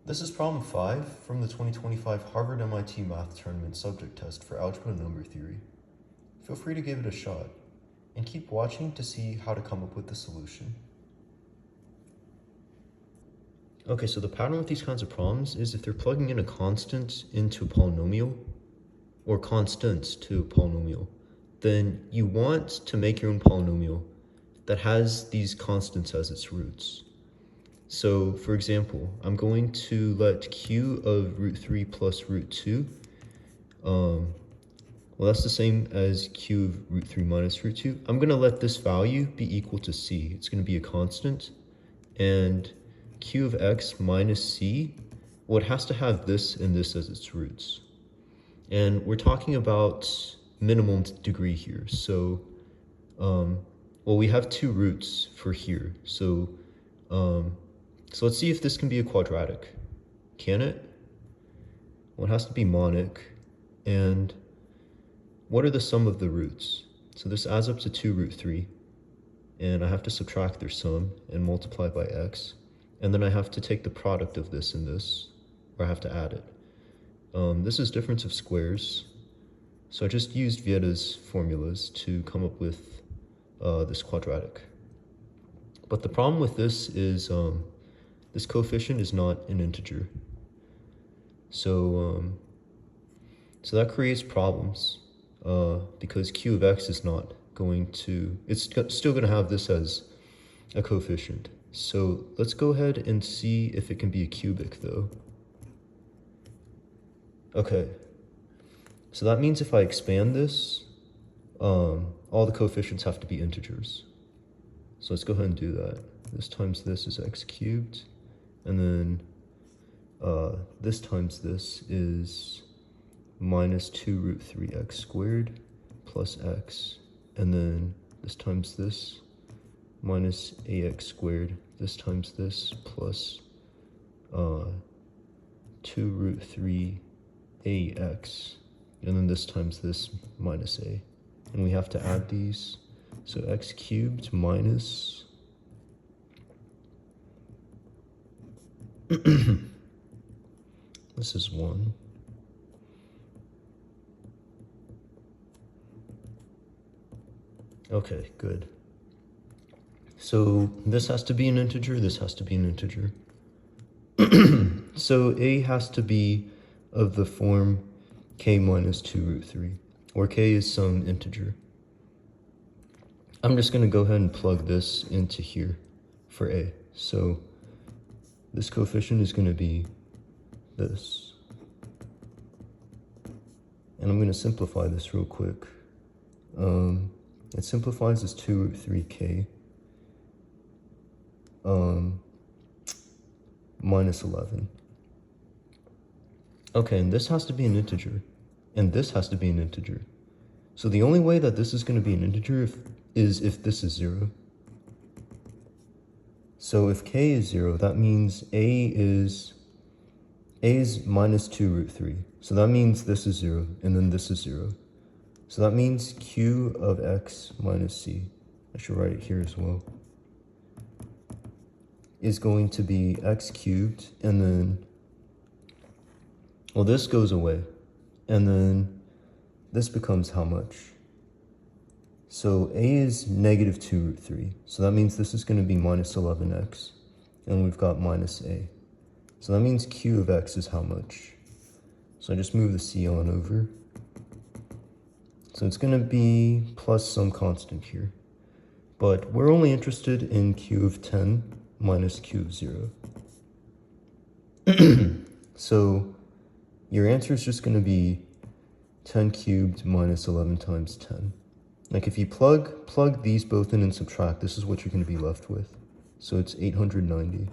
This is problem 5 from the 2025 Harvard-MIT Math Tournament subject test for algebra number theory. Feel free to give it a shot, and keep watching to see how to come up with the solution. Okay, so the pattern with these kinds of problems is if they're plugging in a constant into a polynomial, or constants to a polynomial, then you want to make your own polynomial that has these constants as its roots. So, for example, I'm going to let q of root 3 plus root 2, well, that's the same as q of root 3 minus root 2. I'm going to let this value be equal to c. It's going to be a constant. And q of x minus c, well, it has to have this and this as its roots. And we're talking about minimum degree here. So, well, we have two roots for here. So let's see if this can be a quadratic. Can it? Well, it has to be monic. And what are the sum of the roots? So this adds up to 2 root 3. And I have to subtract their sum and multiply by x. And then I have to take the product of this and this, or I have to add it. This is difference of squares. So I just used Vieta's formulas to come up with this quadratic. But the problem with this is this coefficient is not an integer. So that creates problems because q of x is not going to, it's still going to have this as a coefficient. So let's go ahead and see if it can be a cubic though. Okay, so that means if I expand this, all the coefficients have to be integers. So let's go ahead and do that. This times this is x cubed, and then this times this is minus 2 root 3x squared plus x, and then this times this minus ax squared, this times this plus 2 root 3 ax, and then this times this minus a. And we have to add these. So x cubed minus this is 1. Okay, good. So this has to be an integer, this has to be an integer. So a has to be of the form k minus 2 root 3, where k is some integer. I'm just going to go ahead and plug this into here for a. So this coefficient is going to be this. And I'm going to simplify this real quick. It simplifies as 2 root 3k minus 11. Okay, and this has to be an integer, and this has to be an integer. So the only way that this is going to be an integer is if this is 0. So if k is 0, that means a is minus 2 root 3. So that means this is 0, and then this is 0. So that means q of x minus c, I should write it here as well, is going to be x cubed, and then, well, this goes away, and then this becomes how much? So a is negative 2 root 3. So that means this is going to be minus 11x, and we've got minus a. So that means q of x is how much? So I just move the c on over. So it's going to be plus some constant here. But we're only interested in q of 10 minus q of 0. So your answer is just going to be 10 cubed minus 11 times 10. Like if you plug these both in and subtract, this is what you're going to be left with. So it's 890.